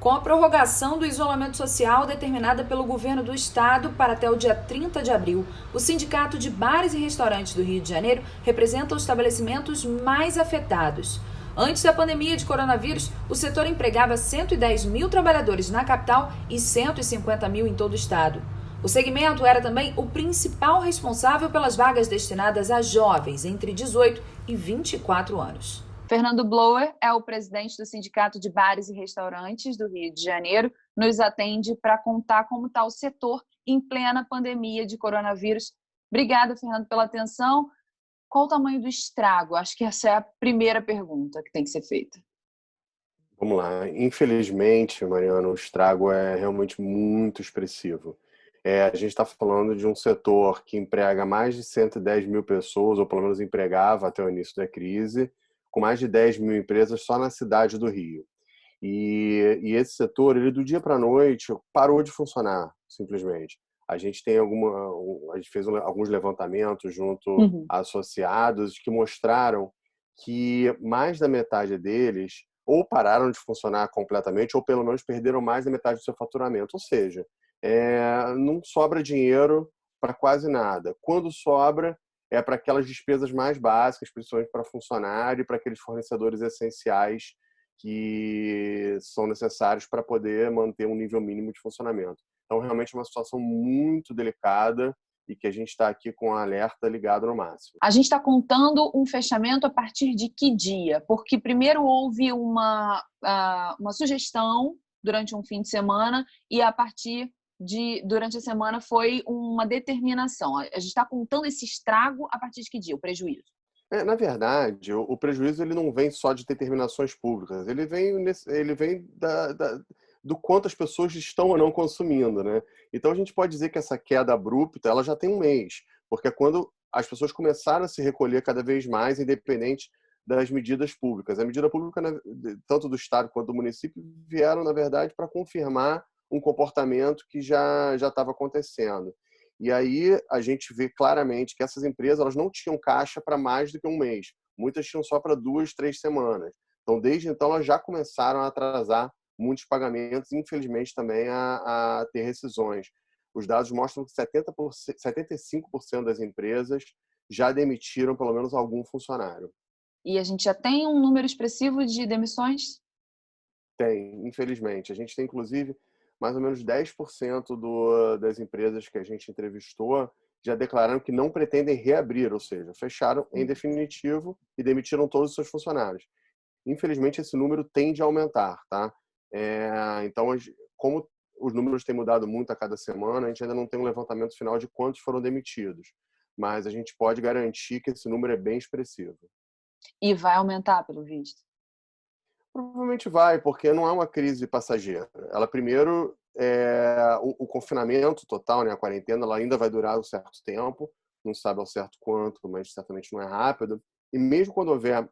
Com a prorrogação do isolamento social determinada pelo governo do estado para até o dia 30 de abril, o Sindicato de Bares e Restaurantes do Rio de Janeiro representa os estabelecimentos mais afetados. Antes da pandemia de coronavírus, o setor empregava 110 mil trabalhadores na capital e 150 mil em todo o estado. O segmento era também o principal responsável pelas vagas destinadas a jovens entre 18 e 24 anos. Fernando Blower é o presidente do Sindicato de Bares e Restaurantes do Rio de Janeiro, nos atende para contar como está o setor em plena pandemia de coronavírus. Obrigada, Fernando, pela atenção. Qual o tamanho do estrago? Acho que essa é a primeira pergunta que tem que ser feita. Vamos lá. Infelizmente, Mariana, o estrago é realmente muito expressivo. A gente está falando de um setor que emprega mais de 110 mil pessoas, ou pelo menos empregava até o início da crise, com mais de 10 mil empresas só na cidade do Rio. E esse setor, ele do dia para a noite, parou de funcionar, simplesmente. A gente a gente fez alguns levantamentos junto a associados que mostraram que mais da metade deles ou pararam de funcionar completamente ou pelo menos perderam mais da metade do seu faturamento. Ou seja, não sobra dinheiro para quase nada. Quando sobra, é para aquelas despesas mais básicas, principalmente para funcionário e para aqueles fornecedores essenciais que são necessários para poder manter um nível mínimo de funcionamento. Então, realmente é uma situação muito delicada e que a gente está aqui com o alerta ligado no máximo. A gente está contando um fechamento a partir de que dia? Porque primeiro houve uma sugestão durante um fim de semana e a partir durante a semana foi uma determinação. A gente está contando esse estrago a partir de que dia? O prejuízo? Na verdade, o prejuízo ele não vem só de determinações públicas, ele vem do quanto as pessoas estão ou não consumindo, né? Então a gente pode dizer que essa queda abrupta ela já tem um mês, porque é quando as pessoas começaram a se recolher cada vez mais, independente das medidas públicas. A medida pública, tanto do Estado quanto do município, vieram, na verdade, para confirmar um comportamento que já estava acontecendo. E aí a gente vê claramente que essas empresas elas não tinham caixa para mais do que um mês. Muitas tinham só para 2, 3 semanas. Então, desde então, elas já começaram a atrasar muitos pagamentos, infelizmente também a ter rescisões. Os dados mostram que 75% das empresas já demitiram pelo menos algum funcionário. E a gente já tem um número expressivo de demissões? Tem, infelizmente. A gente tem, inclusive, mais ou menos 10% das empresas que a gente entrevistou já declararam que não pretendem reabrir, ou seja, fecharam em definitivo e demitiram todos os seus funcionários. Infelizmente, esse número tende a aumentar, tá? Então, como os números têm mudado muito a cada semana, a gente ainda não tem um levantamento final de quantos foram demitidos, mas a gente pode garantir que esse número é bem expressivo. E vai aumentar, pelo visto? Provavelmente vai, porque não é uma crise passageira. Ela primeiro, o confinamento total, né, a quarentena, ela ainda vai durar um certo tempo, não sabe ao certo quanto, mas certamente não é rápido. E mesmo quando houver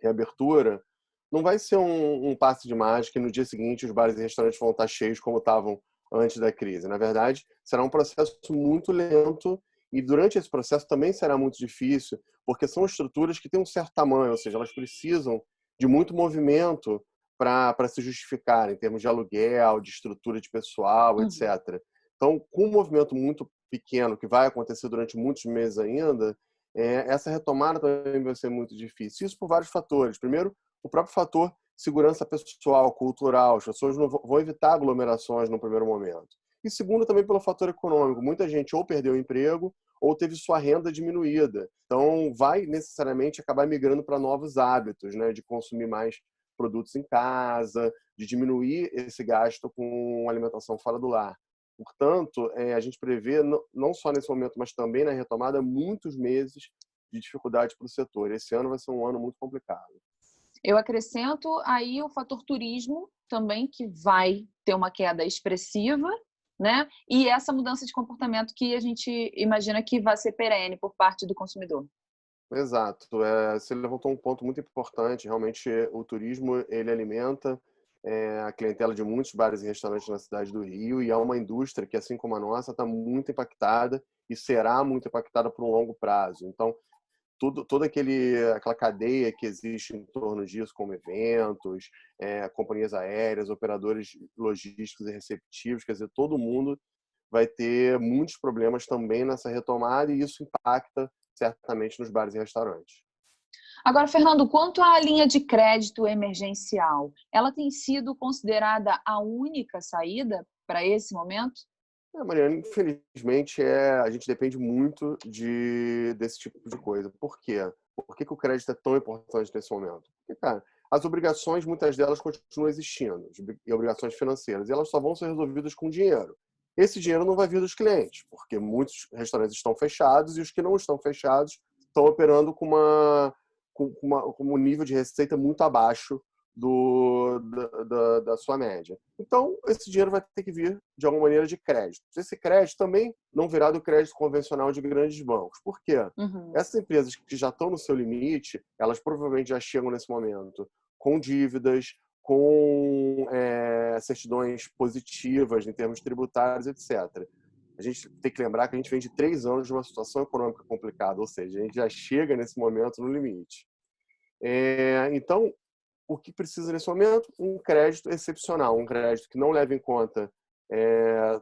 reabertura, não vai ser um passe de mágica e no dia seguinte os bares e restaurantes vão estar cheios como estavam antes da crise. Na verdade, será um processo muito lento e durante esse processo também será muito difícil, porque são estruturas que têm um certo tamanho, ou seja, elas precisam de muito movimento para se justificar em termos de aluguel, de estrutura de pessoal, etc. Então, com um movimento muito pequeno que vai acontecer durante muitos meses ainda, essa retomada também vai ser muito difícil. Isso por vários fatores. Primeiro, o próprio fator segurança pessoal, cultural. As pessoas não vão evitar aglomerações no primeiro momento. E segundo, também pelo fator econômico. Muita gente ou perdeu o emprego ou teve sua renda diminuída. Então, vai necessariamente acabar migrando para novos hábitos, né? De consumir mais produtos em casa, de diminuir esse gasto com alimentação fora do lar. Portanto, a gente prevê, não só nesse momento, mas também na retomada, muitos meses de dificuldade para o setor. Esse ano vai ser um ano muito complicado. Eu acrescento aí o fator turismo também, que vai ter uma queda expressiva, né? E essa mudança de comportamento que a gente imagina que vai ser perene por parte do consumidor. Exato. Você levantou um ponto muito importante. Realmente, o turismo ele alimenta a clientela de muitos bares e restaurantes na cidade do Rio e é uma indústria que, assim como a nossa, está muito impactada e será muito impactada por um longo prazo. Então, toda aquela cadeia que existe em torno disso, como eventos, companhias aéreas, operadores logísticos e receptivos, quer dizer, todo mundo vai ter muitos problemas também nessa retomada e isso impacta certamente nos bares e restaurantes. Agora, Fernando, quanto à linha de crédito emergencial, ela tem sido considerada a única saída para esse momento? Mariana, infelizmente a gente depende muito desse tipo de coisa. Por quê? Por que o crédito é tão importante nesse momento? Porque, cara, as obrigações, muitas delas continuam existindo, e obrigações financeiras, e elas só vão ser resolvidas com dinheiro. Esse dinheiro não vai vir dos clientes, porque muitos restaurantes estão fechados e os que não estão fechados estão operando com um nível de receita muito abaixo da sua média. Então, esse dinheiro vai ter que vir de alguma maneira de crédito. Esse crédito também não virá do crédito convencional de grandes bancos. Por quê? Essas empresas que já estão no seu limite, elas provavelmente já chegam nesse momento com dívidas, com certidões positivas em termos tributários, etc. A gente tem que lembrar que a gente vem de 3 anos de uma situação econômica complicada, ou seja, a gente já chega nesse momento no limite. Então, o que precisa nesse momento? Um crédito excepcional, um crédito que não leve em conta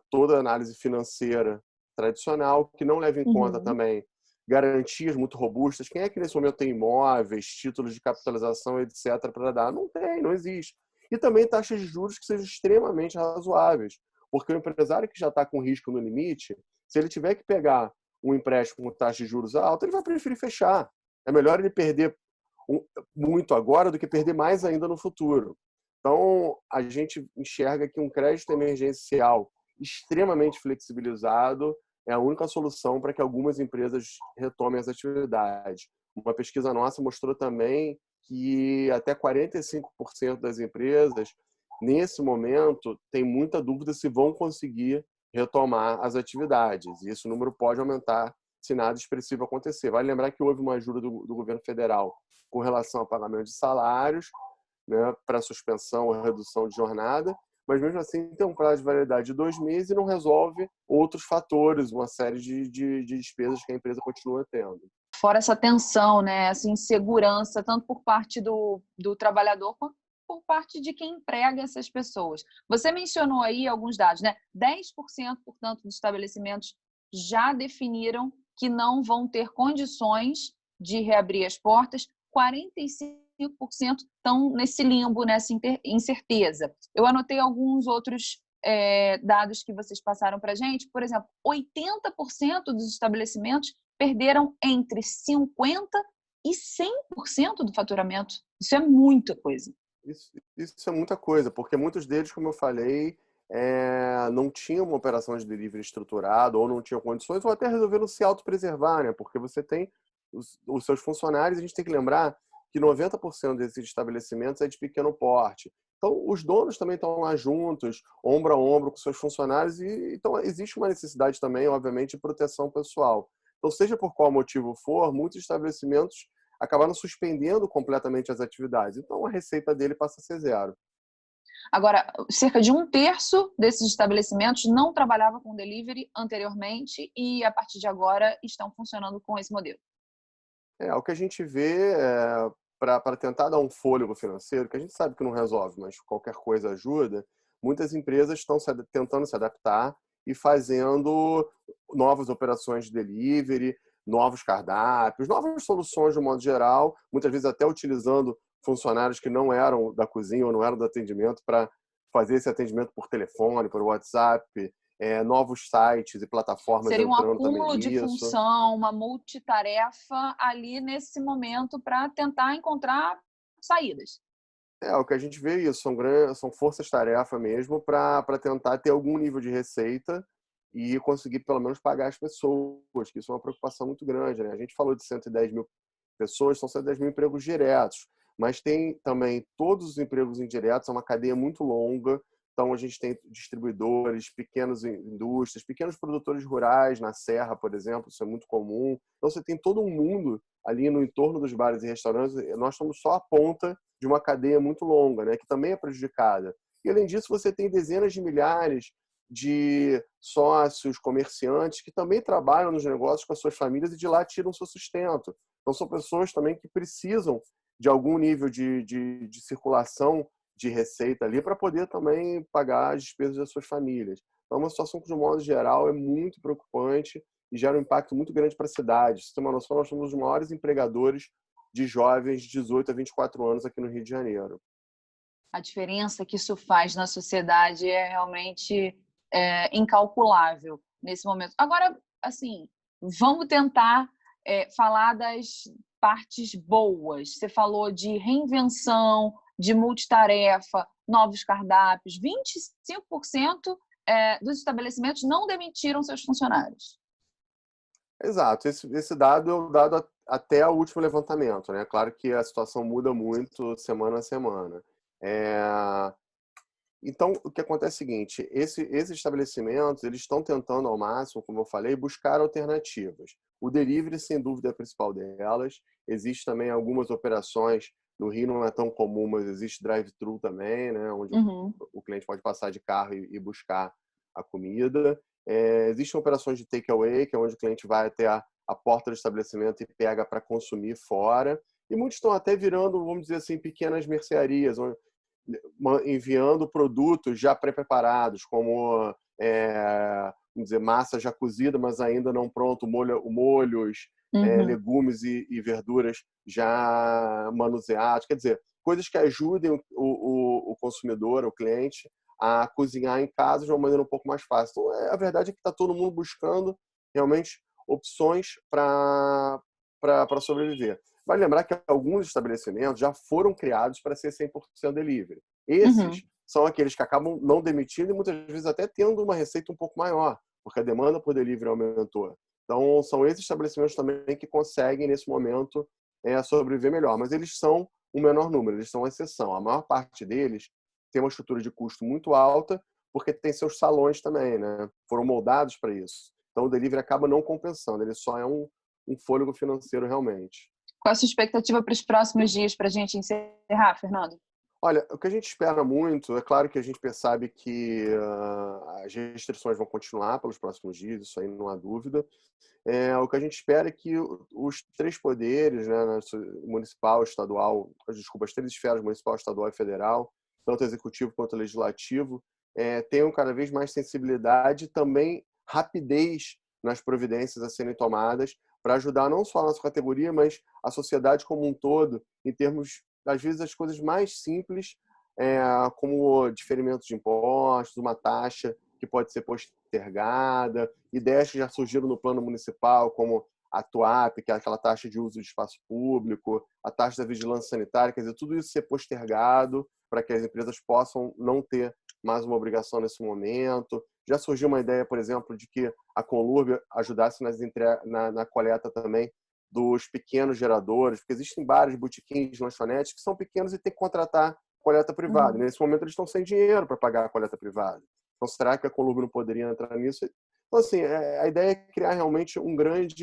toda a análise financeira tradicional, que não leve em conta também garantias muito robustas. Quem é que nesse momento tem imóveis, títulos de capitalização, etc. para dar? Não tem, não existe. E também taxas de juros que sejam extremamente razoáveis, porque o empresário que já está com risco no limite, se ele tiver que pegar um empréstimo com taxa de juros alta, ele vai preferir fechar. É melhor ele perder muito agora do que perder mais ainda no futuro. Então, a gente enxerga que um crédito emergencial extremamente flexibilizado é a única solução para que algumas empresas retomem as atividades. Uma pesquisa nossa mostrou também que até 45% das empresas, nesse momento, tem muita dúvida se vão conseguir retomar as atividades. E esse número pode aumentar se nada expressivo acontecer. Vale lembrar que houve uma ajuda do governo federal com relação ao pagamento de salários, né, para suspensão ou redução de jornada, mas mesmo assim tem um prazo de validade de 2 meses e não resolve outros fatores, uma série de despesas que a empresa continua tendo. Fora essa tensão, né, essa insegurança, tanto por parte do trabalhador quanto por parte de quem emprega essas pessoas. Você mencionou aí alguns dados, né? 10%, portanto, dos estabelecimentos já definiram que não vão ter condições de reabrir as portas, 45% estão nesse limbo, nessa incerteza. Eu anotei alguns outros dados que vocês passaram para a gente. Por exemplo, 80% dos estabelecimentos perderam entre 50% e 100% do faturamento. Isso é muita coisa. Isso é muita coisa, porque muitos deles, como eu falei, não tinham uma operação de delivery estruturada ou não tinham condições, ou até resolveram se autopreservar, né? Porque você tem os seus funcionários, a gente tem que lembrar que 90% desses estabelecimentos é de pequeno porte. Então, os donos também estão lá juntos, ombro a ombro com seus funcionários, e então existe uma necessidade também, obviamente, de proteção pessoal. Então, seja por qual motivo for, muitos estabelecimentos acabaram suspendendo completamente as atividades. Então, a receita dele passa a ser zero. Agora, cerca de 1/3 desses estabelecimentos não trabalhava com delivery anteriormente e, a partir de agora, estão funcionando com esse modelo. O que a gente vê para tentar dar um fôlego financeiro, que a gente sabe que não resolve, mas qualquer coisa ajuda, muitas empresas estão tentando se adaptar e fazendo novas operações de delivery, novos cardápios, novas soluções de um modo geral, muitas vezes até utilizando funcionários que não eram da cozinha ou não eram do atendimento para fazer esse atendimento por telefone, por WhatsApp, novos sites e plataformas. Seria um acúmulo de nisso. função, uma multitarefa ali nesse momento para tentar encontrar saídas. O que a gente vê isso, são forças-tarefa mesmo para tentar ter algum nível de receita e conseguir pelo menos pagar as pessoas, que isso é uma preocupação muito grande, né? A gente falou de 110 mil pessoas, são 110 mil empregos diretos, mas tem também todos os empregos indiretos, é uma cadeia muito longa. Então, a gente tem distribuidores, pequenas indústrias, pequenos produtores rurais na serra, por exemplo, isso é muito comum. Então, você tem todo um mundo ali no entorno dos bares e restaurantes. Nós somos só a ponta de uma cadeia muito longa, né, que também é prejudicada. E, além disso, você tem dezenas de milhares de sócios, comerciantes, que também trabalham nos negócios com as suas famílias e de lá tiram o seu sustento. Então, são pessoas também que precisam de algum nível de circulação de receita ali para poder também pagar as despesas das suas famílias. Então, é uma situação que, de um modo geral, é muito preocupante e gera um impacto muito grande para a cidade. Se você tem uma noção, nós somos os maiores empregadores de jovens de 18 a 24 anos aqui no Rio de Janeiro. A diferença que isso faz na sociedade é realmente incalculável nesse momento. Agora, assim, vamos tentar falar das partes boas. Você falou de reinvenção, de multitarefa, novos cardápios. 25% dos estabelecimentos não demitiram seus funcionários. Exato. Esse dado é o dado até o último levantamento, né? Claro que a situação muda muito semana a semana. Então, o que acontece é o seguinte, esses estabelecimentos, eles estão tentando ao máximo, como eu falei, buscar alternativas. O delivery, sem dúvida, é a principal delas. Existe também algumas operações, no Rio não é tão comum, mas existe drive-thru também, né? Onde o cliente pode passar de carro e buscar a comida. Existem operações de takeaway, que é onde o cliente vai até a porta do estabelecimento e pega para consumir fora. E muitos estão até virando, vamos dizer assim, pequenas mercearias, enviando produtos já pré-preparados, como vamos dizer, massa já cozida, mas ainda não pronto, molhos, legumes e verduras já manuseados. Quer dizer, coisas que ajudem o consumidor, o cliente, a cozinhar em casa de uma maneira um pouco mais fácil. Então, a verdade é que está todo mundo buscando realmente opções para sobreviver. Vale lembrar que alguns estabelecimentos já foram criados para ser 100% delivery. Esses são aqueles que acabam não demitindo e muitas vezes até tendo uma receita um pouco maior, porque a demanda por delivery aumentou. Então, são esses estabelecimentos também que conseguem, nesse momento, sobreviver melhor. Mas eles são um menor número, eles são exceção. A maior parte deles tem uma estrutura de custo muito alta, porque tem seus salões também, né? Foram moldados para isso. Então, o delivery acaba não compensando, ele só é um fôlego financeiro realmente. Qual a sua expectativa para os próximos dias para a gente encerrar, Fernando? Olha, o que a gente espera muito, é claro que a gente percebe que as restrições vão continuar pelos próximos dias, isso aí não há dúvida. O que a gente espera é que os três poderes, né, municipal, estadual, as três esferas, municipal, estadual e federal, tanto executivo quanto legislativo, tenham cada vez mais sensibilidade e também rapidez nas providências a serem tomadas para ajudar não só a nossa categoria, mas a sociedade como um todo, em termos, às vezes, as coisas mais simples, como diferimento de impostos, uma taxa que pode ser postergada, ideias que já surgiram no plano municipal, como a TUAP, que é aquela taxa de uso de espaço público, a taxa da vigilância sanitária, quer dizer, tudo isso ser postergado para que as empresas possam não ter mais uma obrigação nesse momento. Já surgiu uma ideia, por exemplo, de que a Conlurb ajudasse na coleta também dos pequenos geradores, porque existem bares, botiquins, lanchonetes que são pequenos e tem que contratar coleta privada. Nesse momento eles estão sem dinheiro para pagar a coleta privada. Então, será que a Conlurb não poderia entrar nisso? Então, assim, a ideia é criar realmente um grande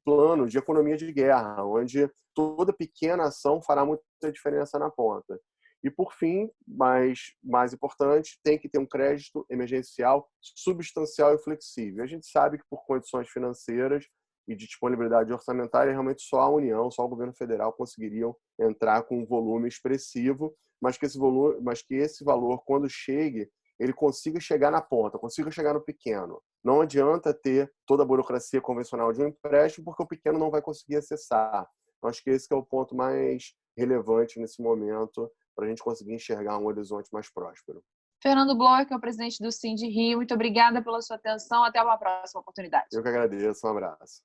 plano de economia de guerra, onde toda pequena ação fará muita diferença na ponta. E, por fim, mais importante, tem que ter um crédito emergencial substancial e flexível. A gente sabe que, por condições financeiras e de disponibilidade orçamentária, realmente só a União, só o governo federal conseguiriam entrar com um volume expressivo, mas que esse valor, quando chegue, ele consiga chegar na ponta, consiga chegar no pequeno. Não adianta ter toda a burocracia convencional de um empréstimo, porque o pequeno não vai conseguir acessar. Eu acho que esse é o ponto mais relevante nesse momento, para a gente conseguir enxergar um horizonte mais próspero. Fernando Bloch, que é o presidente do Sindi Rio, muito obrigada pela sua atenção. Até uma próxima oportunidade. Eu que agradeço. Um abraço.